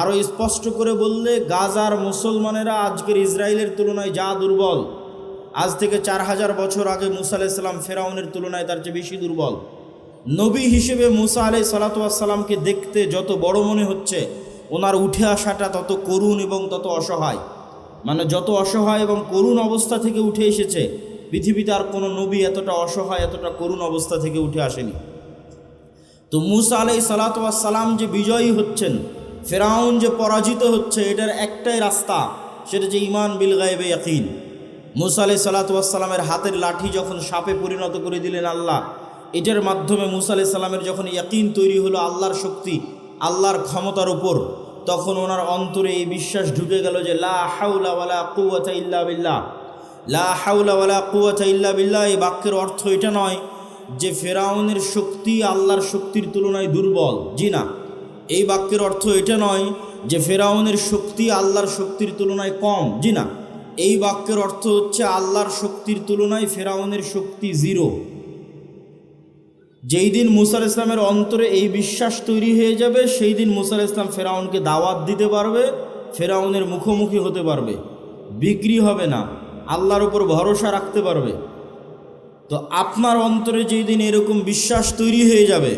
আরও স্পষ্ট করে বললে গাজার মুসলমানেরা আজকের ইসরায়েলের তুলনায় যা দুর্বল, আজ থেকে 4000 বছর আগে মুসা আলাইহিস সালাম ফেরাউনের তুলনায় তার চেয়ে বেশি দুর্বল। নবী হিসেবে মুসা আলাইহিস সালামকে দেখতে যত বড় মনে হচ্ছে, ওনার উঠে আসাটা তত করুণ এবং তত অসহায়। মানে যত অসহায় এবং করুণ অবস্থা থেকে উঠে এসেছে, পৃথিবীতে আর কোনো নবী এতটা অসহায় এতটা করুণ অবস্থা থেকে উঠে আসেনি। তো মুসা আলাইহিস সালাম যে বিজয়ী হচ্ছেন, ফেরাউন যে পরাজিত হচ্ছে, এটার একটাই রাস্তা, সেটা যে ঈমান বিল গায়বে ইয়াকিন। মুসা আলাইহিস সালামের হাতের লাঠি যখন সাপে পরিণত করে দিলেন আল্লাহ, এটার মাধ্যমে মুসা আলাইহিস সালামের যখন ইয়াকিন তৈরি হলো আল্লাহর শক্তি, আল্লাহর ক্ষমতার উপর, তখন ওনার অন্তরে এই বিশ্বাস ঢুকে গেল যে লা হাওলা ওয়ালা কুওয়াতা ইল্লা বিল্লাহ। লা হাওলা ওয়ালা কুওয়াতা ইল্লা বিল্লাহ এই বাক্যের অর্থ এটা নয় যে ফেরাউনের শক্তি আল্লাহর শক্তির তুলনায় দুর্বল, জি না। এই বাক্যের অর্থ এটা নয় যে ফেরাউনের শক্তি আল্লাহর শক্তির তুলনায় কম, জি না। এই বাক্যের অর্থ হচ্ছে আল্লাহর শক্তির তুলনায় ফেরাউনের শক্তি জিরো। যেই দিন মুসা আলাইহিস সালামের অন্তরে এই বিশ্বাস তৈরি হয়ে যাবে, সেই দিন মুসা আলাইহিস সালাম ফেরাউনকে দাওয়াত দিতে পারবে, ফেরাউনের মুখোমুখি হতে পারবে, বিক্রি হবে না, আল্লাহর উপর ভরসা রাখতে পারবে। তো আপনার অন্তরে যেই দিন এরকম বিশ্বাস তৈরি হয়ে যাবে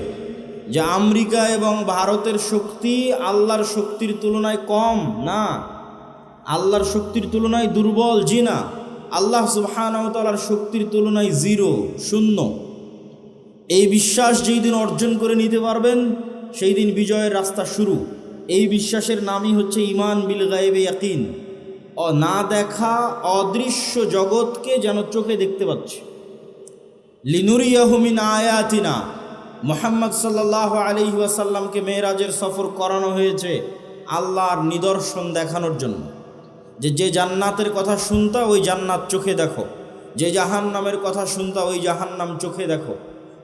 যে আমেরিকা এবং ভারতের শক্তি আল্লাহর শক্তির তুলনায় কম না, আল্লাহর শক্তির তুলনায় দুর্বল, জি না, আল্লাহ সুবহানাহু ওয়া তাআলার শক্তির তুলনায় জিরো, শূন্য, এই বিশ্বাস যেই দিন অর্জন করে নিতে পারবেন, সেই দিন বিজয়ের রাস্তা শুরু। এই বিশ্বাসের নামই হচ্ছে ঈমান বিল গায়বে ইয়াকিন। না দেখা অদৃশ্য জগৎকে যেন চোখে দেখতে পাচ্ছি। লিনুরিয়াহু মিন আয়াতিনা, মুহাম্মদ সাল্লাল্লাহু আলাইহি ওয়াসাল্লামকে মেরাজের সফর করানো হয়েছে আল্লাহর নিদর্শন দেখানোর জন্য। যে জান্নাতের কথা শুনতা ওই জান্নাত চোখে দেখো, যে জাহান্নামের কথা শুনতা ওই জাহান্নাম চোখে দেখো।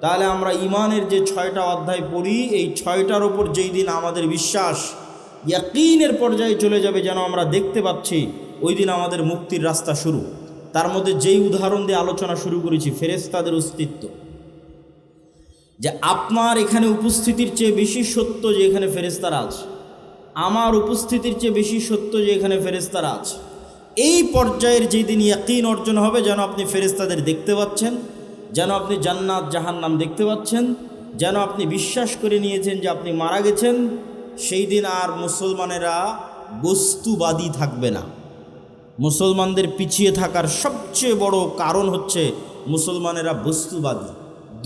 তাহলে আমরা ঈমানের যে 6টা অধ্যায় পড়ি, এই 6টার ওপর যেই দিন আমাদের বিশ্বাস ইয়াকিনের পর্যায়ে চলে যাবে, যেন আমরা দেখতে পাচ্ছি, ওই দিন আমাদের মুক্তির রাস্তা শুরু। তার মধ্যে যেই উদাহরণ দিয়ে আলোচনা শুরু করেছি, ফেরেশতাদের অস্তিত্ব, যে আপনার এখানে উপস্থিতির চেয়ে বেশি সত্য যে এখানে ফেরেশতারা আছে, আমার উপস্থিতির চেয়ে বেশি সত্য যে এখানে ফেরেশতারা আছে। এই পর্যায়ের যেই দিন ইয়াকিন অর্জন হবে, যেন আপনি ফেরেশতাদের দেখতে পাচ্ছেন, যেন আপনি জান্নাত জাহান্নাম দেখতে পাচ্ছেন, যেন আপনি বিশ্বাস করে নিয়েছেন যে আপনি মারা গেছেন, সেই দিন আর মুসলমানেরা বস্তুবাদী থাকবে না। মুসলমানদের পিছিয়ে থাকার সবচেয়ে বড় কারণ হচ্ছে মুসলমানেরা বস্তুবাদী,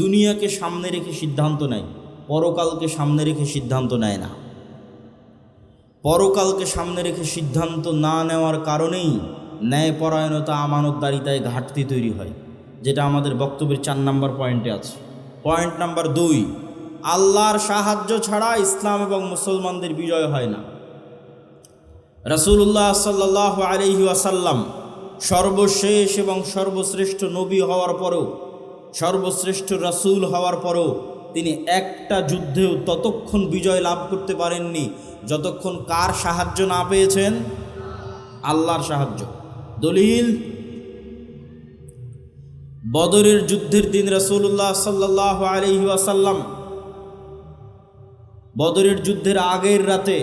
দুনিয়াকে সামনে রেখে সিদ্ধান্ত নেয়, পরকালকে সামনে রেখে সিদ্ধান্ত নেয় না। পরকালকে সামনে রেখে সিদ্ধান্ত না নেওয়ার কারণেই ন্যায়পরায়ণতা, আমানতদারিতায় ঘাটতি তৈরি হয়, যেটা আমাদের বক্তব্যের 4 নম্বর পয়েন্টে আছে। পয়েন্ট নাম্বার 2, আল্লাহর সাহায্য ছাড়া ইসলাম এবং মুসলমানদের বিজয় হয় না। রাসূলুল্লাহ সাল্লাল্লাহু আলাইহি ওয়াসাল্লাম সর্বশেষ এবং সর্বশ্রেষ্ঠ নবী হওয়ার পরেও, সর্বশ্রেষ্ঠ রাসূল হওয়ার পরেও তিনি একটা যুদ্ধেও ততক্ষণ বিজয় লাভ করতে পারেননি যতক্ষণ কার সাহায্য না পেয়েছেন? আল্লাহর সাহায্য। দলিল, বদরের যুদ্ধের দিন রাসূলুল্লাহ সাল্লাল্লাহু আলাইহি ওয়াসাল্লাম বদরের যুদ্ধের আগের রাতে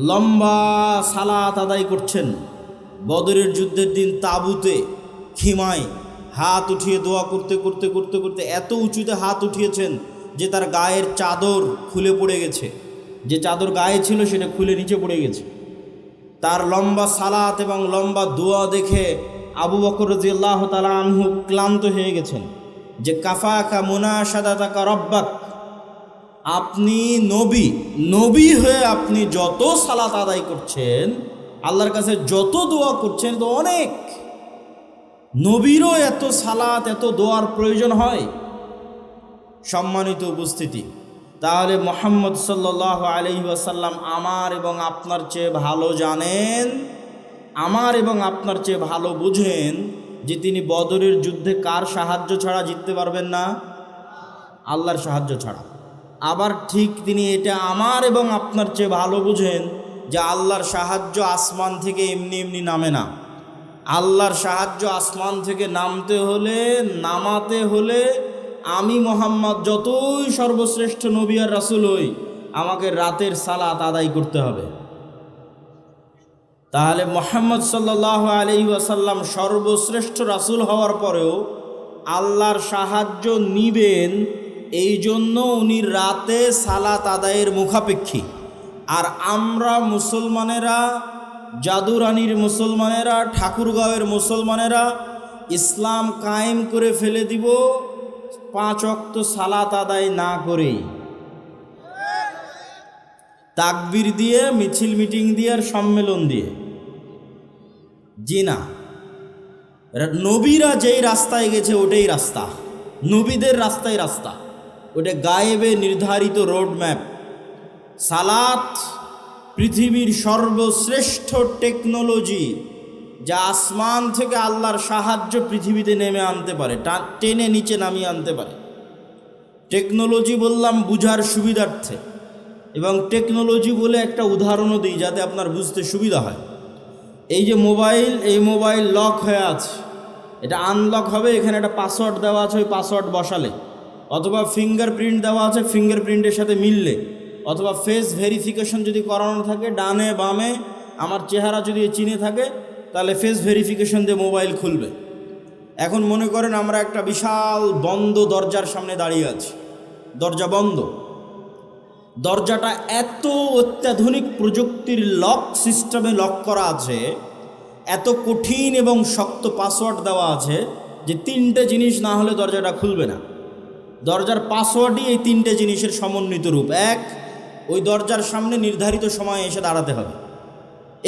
লম্বা সালাত আদায় করছেন। বদরের যুদ্ধের দিন তাঁবুতে খিমায় হাত উঠিয়ে দোয়া করতে করতে করতে করতে এত উঁচুতে হাত উঠিয়েছেন যে তার গায়ের চাদর খুলে পড়ে গেছে, যে চাদর গায়ে ছিল সেটা খুলে নিচে পড়ে গেছে। তার লম্বা সালাত এবং লম্বা দোয়া দেখে আবু বকর রাদিয়াল্লাহু তাআলা আনহু ক্লান্ত হয়ে গেছেন, যে কাফাকা মুনাশাদাতাকা রব্বাক, আপনি নবী হয়ে আপনি যত সালাত আদায় করছেন, আল্লাহর কাছে যত দোয়া করছেন, তো অনেক। নবীরও এত সালাত এত দোয়ার প্রয়োজন হয়? সম্মানিত উপস্থিতি, তাহলে মুহাম্মদ সাল্লাল্লাহু আলাইহি ওয়াসাল্লাম আমার এবং আপনার চেয়ে ভালো জানেন, আমার এবং আপনার চেয়ে ভালো বুঝেন যে তিনি বদরের যুদ্ধে কার সাহায্য ছাড়া জিততে পারবেন না? আল্লাহর সাহায্য ছাড়া। আবার ঠিক তিনি এটা আমার এবং আপনার চেয়ে ভালো বুঝেন যে আল্লাহর সাহায্য আসমান থেকে এমনি এমনি নামে না। আল্লাহর সাহায্য আসমান থেকে নামাতে হলে আমি মুহাম্মদ যতই সর্বশ্রেষ্ঠ নবী আর রাসূল হই, আমাকে রাতের সালাত আদায় করতে হবে। তাহলে মুহাম্মদ সাল্লাল্লাহু আলাইহি ওয়াসাল্লাম সর্বশ্রেষ্ঠ রাসূল হওয়ার পরেও আল্লাহর সাহায্য নিবেন, এই জন্য উনি রাতে সালাত আদায়ের মুখাপেক্ষী। আর আমরা মুসলমানেরা, জাদুরানির মুসলমানেরা, ঠাকুরগাঁওয়ের মুসলমানেরা ইসলাম কায়েম করে ফেলে দিব 5 ওয়াক্ত সালাত আদায় না করেই, তাকবীর দিয়ে, মিছিল মিটিং দিয়ে আর সম্মেলন দিয়ে। জি না, নবীরা যেই রাস্তায় গেছে ওটাই রাস্তা, নবীদের রাস্তায় রাস্তা, ওটা গায়েবে নির্ধারিত রোড ম্যাপ। সালাত পৃথিবীর সর্বশ্রেষ্ঠ টেকনোলজি, যা আসমান থেকে আল্লাহর সাহায্য পৃথিবীতে নেমে আনতে পারে, টেনে নিচে নামিয়ে আনতে পারে। টেকনোলজি বললাম বুঝার সুবিধার্থে, এবং টেকনোলজি বলে একটা উদাহরণও দিই যাতে আপনার বুঝতে সুবিধা হয়। এই যে মোবাইল, এই মোবাইল লক হয়ে আছে, এটা আনলক হবে, এখানে একটা পাসওয়ার্ড দেওয়া আছে, ওই পাসওয়ার্ড বসালে, অথবা ফিঙ্গারপ্রিন্ট দেওয়া আছে, ফিঙ্গারপ্রিন্টের সাথে মিললে, অথবা ফেস ভেরিফিকেশন যদি করানো থাকে, ডানে বামে আমার চেহারা যদি চিনে থাকে, তাহলে ফেস ভেরিফিকেশন দিয়ে মোবাইল খুলবে। এখন মনে করেন আমরা একটা বিশাল বন্ধ দরজার সামনে দাঁড়িয়ে আছি, দরজা বন্ধ, দরজাটা এত অত্যাধুনিক প্রযুক্তির লক সিস্টেমে লক করা আছে, এত কঠিন এবং শক্ত পাসওয়ার্ড দেওয়া আছে যে 3টে জিনিস না হলে দরজাটা খুলবে না। দরজার পাসওয়ার্ডই এই 3টে জিনিসের সমন্বিত রূপ। 1, ওই দরজার সামনে নির্ধারিত সময়ে এসে দাঁড়াতে হবে,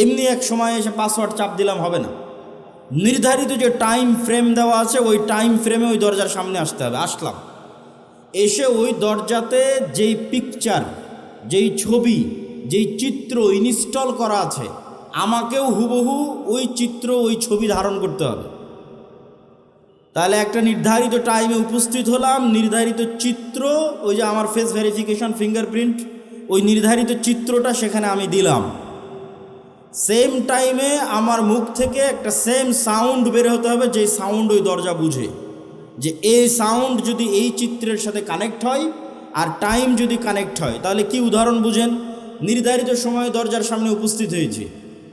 এমনি এক সময় এসে পাসওয়ার্ড চাপ দিলাম হবে না, নির্ধারিত যে টাইম ফ্রেম দেওয়া আছে ওই টাইম ফ্রেমে ওই দরজার সামনে আসতে হবে। আসলাম, এসে ওই দরজাতে যেই পিকচার, যেই ছবি, যেই চিত্র ইনস্টল করা আছে, আমাকেও হুবহু ওই চিত্র, ওই ছবি ধারণ করতে হবে। তাহলে একটা নির্ধারিত টাইমে উপস্থিত হলাম, নির্ধারিত চিত্র, ওই যে আমার ফেস ভেরিফিকেশন, ফিঙ্গারপ্রিন্ট, ওই নির্ধারিত চিত্রটা সেখানে আমি দিলাম। সেম টাইমে আমার মুখ থেকে একটা সেম সাউন্ড বের হতে হবে, যে সাউন্ড ওই দরজা বুঝে, যে এই সাউন্ড যদি এই চিত্রের সাথে কানেক্ট হয় আর টাইম যদি কানেক্ট হয়, তাহলে কি উদাহরণ বুঝেন? নির্ধারিত সময়ে দরজার সামনে উপস্থিত হয়েছে,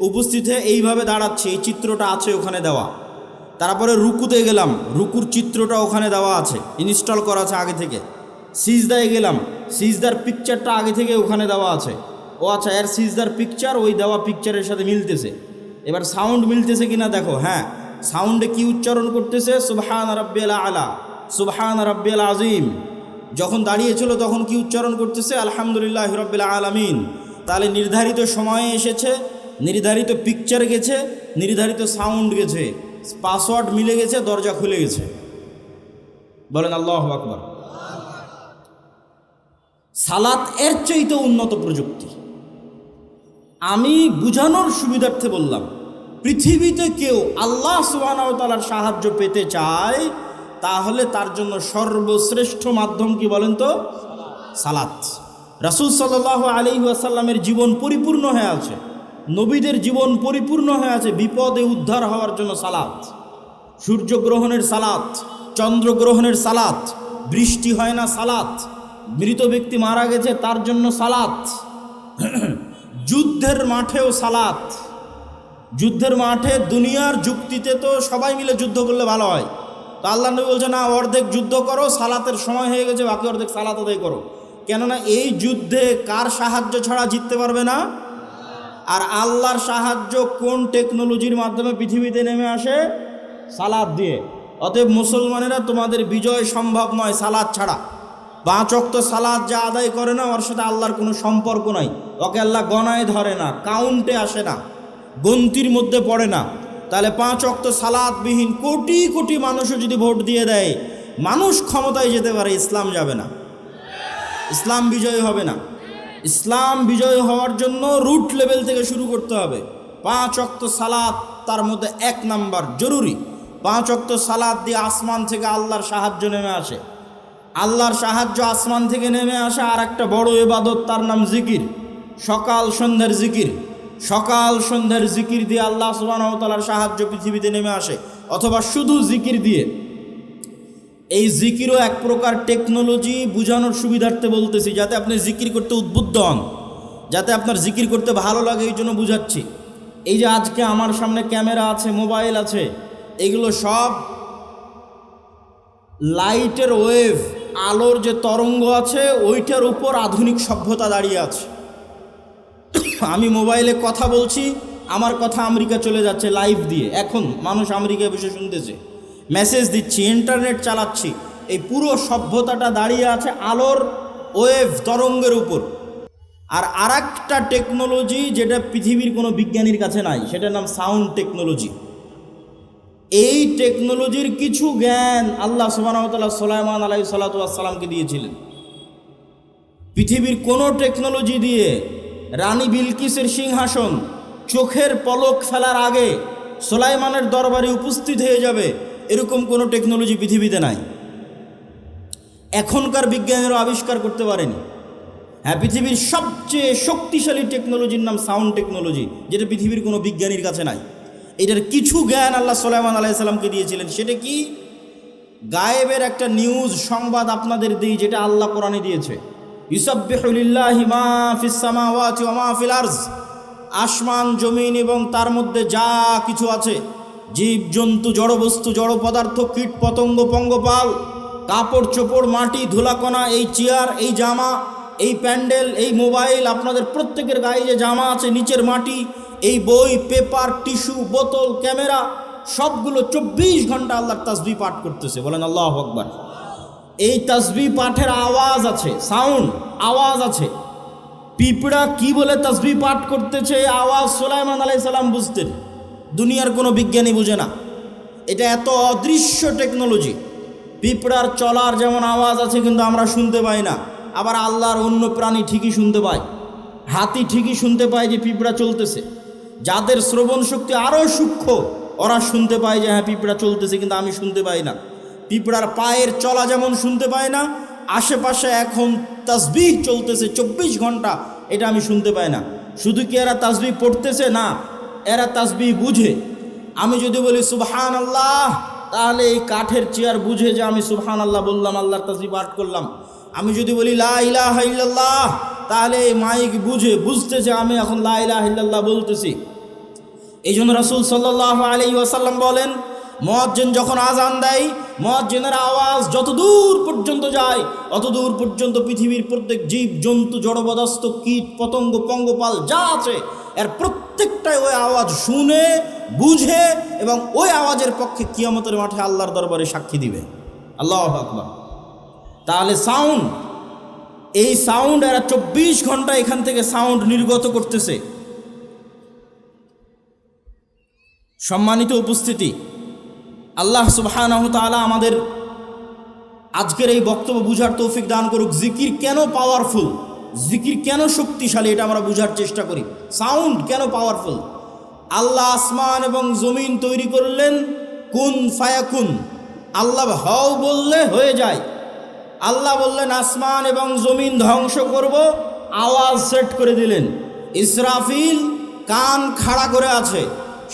উপস্থিত হয়ে এইভাবে দাঁড়াচ্ছে, এই চিত্রটা আছে ওখানে দেওয়া। তারপরে রুকুতে গেলাম, রুকুর চিত্রটা ওখানে দেওয়া আছে, ইনস্টল করা আছে আগে থেকে। সিজদায় গেলাম, সিজদার পিকচারটা আগে থেকে ওখানে দেওয়া আছে। ও আচ্ছা, এর সিজদার পিকচার ওই দেওয়া পিকচারের সাথে মিলতেছে। এবার সাউন্ড মিলতেছে কিনা দেখো। হ্যাঁ, সাউন্ডে কি উচ্চারণ করতেছে? সুবহান রাব্বিয়াল আলা, সুবহান রাব্বিয়াল আযীম। যখন দাঁড়িয়েছিল তখন কি উচ্চারণ করতেছে? আলহামদুলিল্লাহি রাব্বিল আলামিন। তাহলে নির্ধারিত সময়ে এসেছে, নির্ধারিত পিকচার গেছে, নির্ধারিত সাউন্ড গেছে, পাসওয়ার্ড মিলে গেছে, দরজা খুলে গেছে। বলেন আল্লাহু আকবার। সালাত এর চাইতে উন্নত প্রযুক্তি। আমি বুঝানোর সুবিধার্থে বললাম, পৃথিবীতে কেউ আল্লাহ সুবহানাহু ওয়া তাআলার সাহায্য পেতে চায়, তাহলে তার জন্য সর্বশ্রেষ্ঠ মাধ্যম কি বলেন তো? সালাত। রাসূল সাল্লাল্লাহু আলাইহি ওয়াসাল্লামের জীবন পরিপূর্ণ হয়ে আছে, নবীদের জীবন পরিপূর্ণ হয়ে আছে বিপদে উদ্ধার হওয়ার জন্য সালাত। সূর্যগ্রহণের সালাত, চন্দ্রগ্রহণের সালাত, বৃষ্টি হয় না সালাত, মৃত ব্যক্তি মারা গেছে তার জন্য সালাত, যুদ্ধের মাঠেও সালাত। যুদ্ধের মাঠে দুনিয়ার যুক্তিতে তো সবাই মিলে যুদ্ধ করলে ভালো হয়, তো আল্লাহ নবী বলছে না, অর্ধেক যুদ্ধ করো, সালাতের সময় হয়ে গেছে, বাকি অর্ধেক সালাত আদায় করো। কেননা এই যুদ্ধে কার সাহায্য ছাড়া জিততে পারবে না? আর আল্লাহর সাহায্য কোন টেকনোলজির মাধ্যমে পৃথিবীতে নেমে আসে? সালাত দিয়ে। অতএব মুসলমানেরা, তোমাদের বিজয় সম্ভব নয় সালাত ছাড়া। 5 ওয়াক্ত সালাত যা আদায় করে না, ওর সাথে আল্লাহর কোনো সম্পর্ক নাই, ওকে আল্লাহ গণায় ধরে না, কাউন্টে আসে না, গন্তির মধ্যে পড়ে না। তাহলে 5 ওয়াক্ত সালাতবিহীন কোটি কোটি মানুষও যদি ভোট দিয়ে দেয়, মানুষ ক্ষমতায় যেতে পারে, ইসলাম যাবে না, ইসলাম বিজয় হবে না। ইসলাম বিজয় হওয়ার জন্য রুট লেভেল থেকে শুরু করতে হবে। 5 ওয়াক্ত সালাত তার মধ্যে 1 নাম্বার জরুরি। 5 ওয়াক্ত সালাত দিয়ে আসমান থেকে আল্লাহর সাহায্য নেমে আসে। আল্লাহর সাহায্য আসমান থেকে নেমে আসে আর একটা বড় ইবাদত, তার নাম জিকির। সকাল সন্ধ্যার জিকির, সকাল সন্ধ্যার জিকির দিয়ে আল্লাহ সুবহানাহু ওয়া তাআলার সাহায্য পৃথিবীতে নেমে আসে, অথবা শুধু জিকির দিয়ে। এই জিকিরও এক প্রকার টেকনোলজি, বোঝানোর সুবিধার্থে বলতেছি, যাতে আপনি জিকির করতে উদ্বুদ্ধ হন, যাতে আপনার জিকির করতে ভালো লাগে, এই জন্য বুঝাচ্ছি। এই যে আজকে আমার সামনে ক্যামেরা আছে, মোবাইল আছে, এগুলো সব লাইটের ওয়েভ, আলোর যে তরঙ্গ আছে ওইটার উপর আধুনিক সভ্যতা দাঁড়িয়ে আছে। আমি মোবাইলে কথা বলছি, আমার কথা আমেরিকা চলে যাচ্ছে লাইভ দিয়ে, এখন মানুষ আমেরিকায় বসে শুনতেছে, মেসেজ দিচ্ছি, ইন্টারনেট চালাচ্ছি, এই পুরো সভ্যতাটা দাঁড়িয়ে আছে আলোর ওয়েভ তরঙ্গের উপর। আর আরেকটা টেকনোলজি যেটা পৃথিবীর কোনো বিজ্ঞানীর কাছে নাই, সেটার নাম সাউন্ড টেকনোলজি। এই টেকনোলজির কিছু জ্ঞান আল্লাহ সুবহানাহু ওয়া তাআলা সুলাইমান আলাইহিস সালাতু ওয়াস সালামকে দিয়েছিলেন। পৃথিবীর কোনো টেকনোলজি দিয়ে রানী বিলকিসের সিংহাসন চোখের পলক ফেলার আগে সুলাইমানের দরবারে উপস্থিত হয়ে যাবে, এরকম কোনো টেকনোলজি পৃথিবীতে নাই। এখনকার বিজ্ঞানীরা আবিষ্কার করতে পারেনি। হ্যাঁ, পৃথিবীর সবচেয়ে শক্তিশালী টেকনোলজির নাম সাউন্ড টেকনোলজি, যেটা পৃথিবীর কোনো বিজ্ঞানীর কাছে নাই। এটার কিছু জ্ঞান আল্লাহ সুলাইমান আলাইহিস সালামকে দিয়েছিলেন। সেটা কি? গায়েবের একটা নিউজ সংবাদ আপনাদের দিই, যেটা আল্লাহ কোরআনে দিয়েছে। ইউসাব্বিহু লিল্লাহি মা ফিস সামাওয়াতি ওয়া মা ফিল আরজ, আসমান জমিন এবং তার মধ্যে যা কিছু আছে, জীব জন্তু, জড়বস্তু, জড় পদার্থ, কীট পতঙ্গ, পঙ্গপাল, কাপড় চোপড়, মাটি, ধুলাকণা, এই চেয়ার, এই জামা, এই প্যান্ডেল, এই মোবাইল, আপনাদের প্রত্যেকের গায়ে যে জামা আছে, নিচের মাটি, এই বই, পেপার, টিস্যু, বোতল, ক্যামেরা, সবগুলো 24 ঘন্টা আল্লাহর তাসবিহ পাঠ করতেছে। বলেন আল্লাহু আকবার। এই তাসবিহ পাঠের আওয়াজ আছে, সাউন্ড, আওয়াজ আছে। পিঁপড়া কি বলে তাসবিহ পাঠ করতেছে, এই আওয়াজ সুলাইমান আলাইহিস সালাম বুঝতেন, দুনিয়ার কোনো বিজ্ঞানী বুঝে না। এটা এত অদৃশ্য টেকনোলজি। পিঁপড়ার চলার যেমন আওয়াজ আছে, কিন্তু আমরা শুনতে পাই না। আবার আল্লাহর অন্য প্রাণী ঠিকই শুনতে পায়, হাতি ঠিকই শুনতে পায় যে পিঁপড়া চলতেছে। যাদের শ্রবণ শক্তি আরও সূক্ষ্ম, ওরা শুনতে পায় যে হ্যাঁ পিঁপড়া চলতেছে, কিন্তু আমি শুনতে পাই না। পিঁপড়ার পায়ের চলা যেমন শুনতে পাই না, আশেপাশে এখন তাসবিহ চলতেছে 24 ঘন্টা, এটা আমি শুনতে পাই না। শুধু কি এরা তাসবিহ পড়তেছে? না, এরা তাসবিহ বুঝে। আমি যদি বলি সুবহানাল্লাহ, তাহলে এই কাঠের চেয়ার বুঝে যে আমি সুবহানাল্লাহ বললাম, আল্লাহর তাসবিহ পাঠ করলাম। আমি যদি বলি লা ইলাহা ইল্লাল্লাহ, তাহলে এই মাইক বুঝতে যে আমি এখন লা ইলাহা ইল্লাল্লাহ বলতেছি। এই জন্য রাসূল সাল্লাল্লাহু আলাইহি ওয়াসাল্লাম বলেন, মুয়াজ্জিন যখন আজান দেয়, মুয়াজ্জিনের আওয়াজ যত দূর পর্যন্ত যায়, অত দূর পর্যন্ত পৃথিবীর প্রত্যেক জীব জন্তু, জড়পদার্থ, কীট পতঙ্গ, পঙ্গপাল যা আছে, এর প্রত্যেকটাই ওই আওয়াজ শুনে, বুঝে এবং ওই আওয়াজের পক্ষে কিয়ামতের মাঠে আল্লাহর দরবারে সাক্ষী দিবে। আল্লাহু আকবার। তাহলে সাউন্ড, এই সাউন্ড এরা 24 ঘন্টা এখান থেকে সাউন্ড নির্গত করতেছে। সম্মানিত উপস্থিতি, আল্লাহ সুবহানাহু তাআলা আমাদের আজকের এই বক্তব্য বুঝার তৌফিক দান করুক। জিকির কেন পাওয়ারফুল, জিকির কেন শক্তিশালী, এটা আমরা বুঝার চেষ্টা করি। সাউন্ড কেন পাওয়ারফুল? আল্লাহ আসমান এবং জমিন তৈরি করলেন কুন ফায়াকুন, আল্লাহ হও বললে হয়ে যায়। আল্লাহ বললেন আসমান এবং জমিন ধ্বংস করব, আওয়াজ সেট করে দিলেন। ইসরাফিল কান খাড়া করে আছে,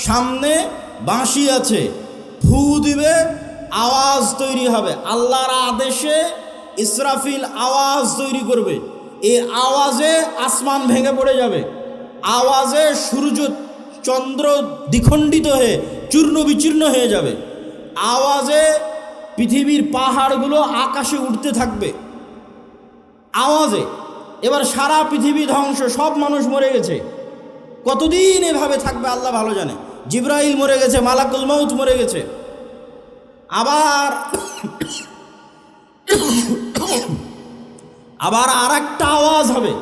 সামনে বাঁশি আছে, ফু দিবে, আওয়াজ তৈরি হবে। আল্লাহর আদেশে ইসরাফিল আওয়াজ তৈরি করবে, এই আওয়াজে আসমান ভেঙে পড়ে যাবে, আওয়াজে সূর্য চন্দ্র দ্বিখণ্ডিত হয়ে চূর্ণ বিচূর্ণ হয়ে যাবে, আওয়াজে পৃথিবীর পাহাড়গুলো আকাশে উঠতে থাকবে, আওয়াজে। এবার সারা পৃথিবী ধ্বংস, সব মানুষ মরে গেছে। কতদিন এভাবে থাকবে আল্লাহ ভালো জানে। জিবরাইল মরে গেছে, মালাকুল মউত মরে গেছে। আবার আর একটা আওয়াজ হবে,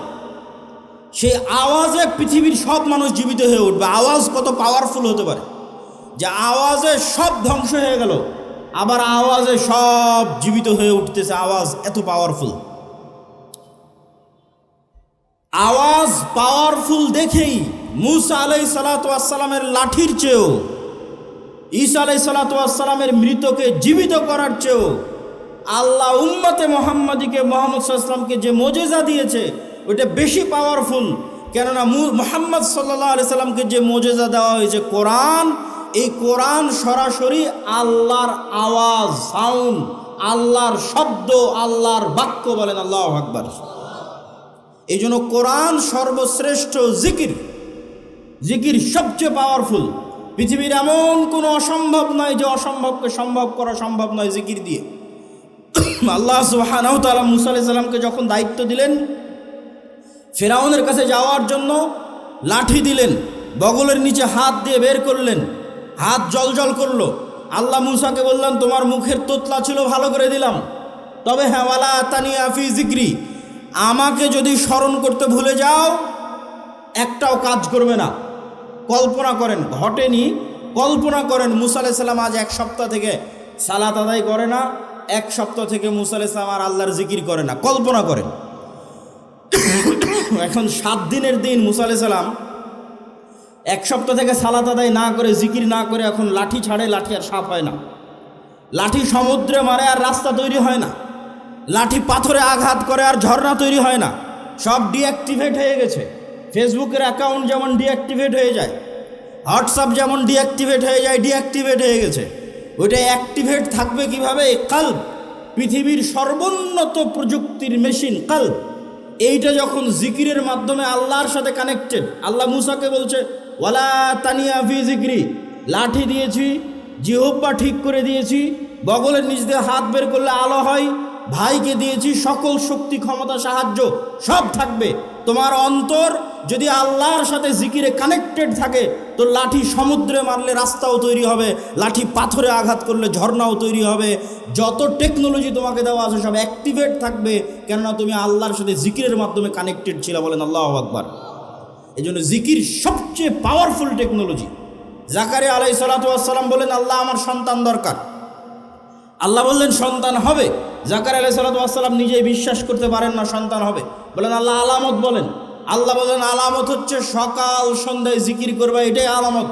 সেই আওয়াজে পৃথিবীর সব মানুষ জীবিত হয়ে উঠবে। আওয়াজ কত পাওয়ারফুল হতে পারে, যে আওয়াজে সব ধ্বংস হয়ে গেল, আবার আওয়াজে সব জীবিত হয়ে উঠতেছে। আওয়াজ এত পাওয়ারফুল। আওয়াজ পাওয়ারফুল দেখেই মুসা আলাইহিস সালাতু ওয়াস সালামের লাঠির চেয়েও, ঈসা আলাইহিস সালাতু ওয়াস সালামের মৃতকে জীবিত করার চেয়েও আল্লাহ উম্মতে মুহাম্মাদিকে, মুহাম্মদ সাল্লাল্লাহু আলাইহি ওয়াসাল্লামকে যে মুজিজা দিয়েছে ওটা বেশি পাওয়ারফুল। কেননা মুহাম্মদ সাল্লাল্লাহু আলাইহি সাল্লামকে যে মুজিজা দেওয়া হয়েছে কোরআন, এই কোরআন সরাসরি আল্লাহর আওয়াজ, সাউন্ড, আল্লাহর শব্দ, আল্লাহর বাক্য, বলেন আল্লাহু আকবার। এই জন্য কোরআন সর্বশ্রেষ্ঠ জিকির, জিকির সবচেয়ে পাওয়ারফুল। পৃথিবীর এমন কোনো অসম্ভব নয় যে অসম্ভবকে সম্ভব করা সম্ভব নয় জিকির দিয়ে। আল্লাহ সুবহানাহু ওয়া তাআলা মুসা আলাইহিস সালামকে যখন দায়িত্ব দিলেন ফেরাউনের কাছে যাওয়ার জন্য, লাঠি দিলেন, বগলের নিচে হাত দিয়ে বের করলেন, হাত জলজল করলো। আল্লাহ মুসাকে বললেন, তোমার মুখের তোতলা ছিল ভালো করে দিলাম, তবে হ্যাঁ, ওয়ালা তানিয়া ফি জিক্রি, আমাকে যদি স্মরণ করতে ভুলে যাও একটাও কাজ করবে না। কল্পনা করেন, ঘটেনি, কল্পনা করেন মুসা আলাইহিস সালাম আজ 1 সপ্তাহ থেকে সালাত আদায় করে না, 1 সপ্তাহ থেকে মুসা আলাইহিস সালাম আর আল্লাহর জিকির করে না। কল্পনা করেন। এখন 7 দিনের দিন মুসা আলাইহিস সালাম 1 সপ্তাহ থেকে সালাত আদায় না করে, জিকির না করে, এখন লাঠি ছাড়ে, লাঠি আর সাফ হয় না। লাঠি সমুদ্রে মারে আর রাস্তা তৈরি হয় না। লাঠি পাথরে আঘাত করে আর ঝর্ণা তৈরি হয় না। সব ডিঅ্যাক্টিভেট হয়ে গেছে। ফেসবুকের অ্যাকাউন্ট যেমন ডিঅ্যাক্টিভেট হয়ে যায়, হোয়াটসঅ্যাপ যেমন ডিঅ্যাক্টিভেট হয়ে যায়, ডিঅ্যাক্টিভেট হয়ে গেছে। ওইটা অ্যাক্টিভেট থাকবে কিভাবে? কাল্ব, পৃথিবীর সর্বোন্নত প্রযুক্তির মেশিন কাল্ব, এইটা যখন জিকিরের মাধ্যমে আল্লাহর সাথে কানেক্টেড। আল্লাহ মুসাকে বলছে, ওয়ালা তানিয়া ফি জিক্রি, লাঠি দিয়েছি, জিহ্বা ঠিক করে দিয়েছি, বগলের নিচ দিয়ে হাত বের করলে আলো হয়, ভাইকে দিয়েছি সকল শক্তি, ক্ষমতা, সাহায্য সব থাকবে। তোমার অন্তর যদি আল্লাহর সাথে জিকিরে কানেক্টেড থাকে তো লাঠি সমুদ্রে মারলে রাস্তাও তৈরি হবে, লাঠি পাথরে আঘাত করলে ঝর্ণাও তৈরি হবে। যত টেকনোলজি তোমাকে দেওয়া আছে সব অ্যাক্টিভেট থাকবে, কেননা তুমি আল্লাহর সাথে জিকিরের মাধ্যমে কানেক্টেড ছিল। বলেন আল্লাহু আকবার। এই জন্য জিকির সবচেয়ে পাওয়ারফুল টেকনোলজি। জাকারিয়া আলাইহিস সালাতু ওয়াস সালাম বলেন, আল্লাহ আমার সন্তান দরকার। আল্লাহ বললেন সন্তান হবে। জাকারিয়া আলাইহিস সালাতু ওয়াস সালাম নিজেই বিশ্বাস করতে পারেন না সন্তান হবে। বলেন আল্লাহ আলামত বলেন। আল্লাহ বলেন আলামত হচ্ছে সকাল সন্ধ্যায় জিকির করবে, এটাই আলামত,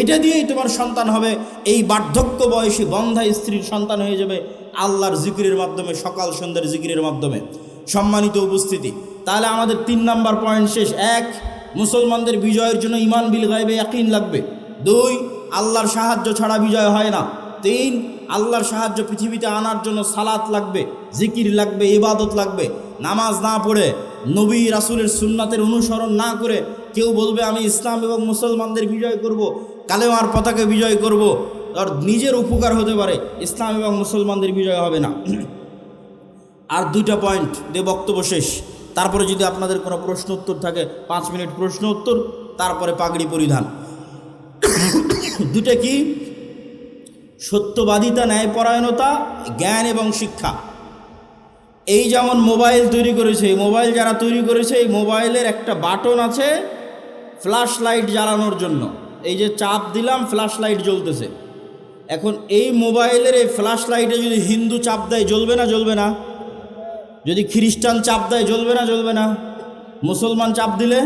এটা দিয়েই তোমার সন্তান হবে। এই বার্ধক্য বয়সী বন্ধা স্ত্রীর সন্তান হয়ে যাবে আল্লাহর জিকিরের মাধ্যমে, সকাল সন্ধ্যার জিকিরের মাধ্যমে। সম্মানিত উপস্থিতি, তাহলে আমাদের 3 নাম্বার পয়েন্ট শেষ। 1, মুসলমানদের বিজয়ের জন্য ঈমান বিল গায়বে ইয়াকিন লাগবে। 2, আল্লাহর সাহায্য ছাড়া বিজয় হয় না। 3, আল্লাহর সাহায্য পৃথিবীতে আনার জন্য সালাত লাগবে, জিকির লাগবে, ইবাদত লাগবে। নামাজ না পড়ে, নবী রাসূলের সুন্নাতের অনুসরণ না করে কেউ বলবে আমি ইসলাম এবং মুসলমানদের বিজয় করব, কালেমার পতাকা বিজয় করব, আর নিজের উপকার হতে পারে, ইসলাম এবং মুসলমানদের বিজয় হবে না। আর 2টা পয়েন্ট দিয়ে বক্তব্য শেষ। তারপরে যদি আপনাদের কোনো প্রশ্ন উত্তর থাকে 5 মিনিট প্রশ্ন উত্তর, তারপরে পাগড়ি পরিধান। 2টা কি? সত্যবাদিতা, ন্যায়পরায়ণতা, জ্ঞান এবং শিক্ষা। এই যেমন মোবাইল তৈরি করেছে, মোবাইল যারা তৈরি করেছে, এই মোবাইলের একটা বাটন আছে ফ্ল্যাশ লাইট জ্বালানোর জন্য। এই যে চাপ দিলাম ফ্ল্যাশ লাইট জ্বলতেছে। এখন এই মোবাইলের এই ফ্ল্যাশ লাইটে যদি হিন্দু চাপ দেয় জ্বলবে না? জ্বলবে না। যদি খ্রিস্টান চাপ দেয় জ্বলবে না? জ্বলবে না। মুসলমান চাপ দিলে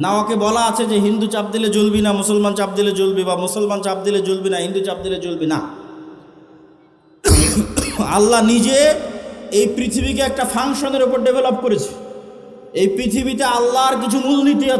না, ওকে বলা আছে যে হিন্দু চাপ দিলে জ্বলবি না, মুসলমান চাপ দিলে জ্বলবি, বা মুসলমান চাপ দিলে জ্বলবি না, হিন্দু চাপ দিলে জ্বলবি না। আল্লাহ নিজে এই পৃথিবীকে একটা ফাংশনের উপর ডেভেলপ করেছে। এই পৃথিবীতে আল্লাহর কিছু মূলনীতি আছে।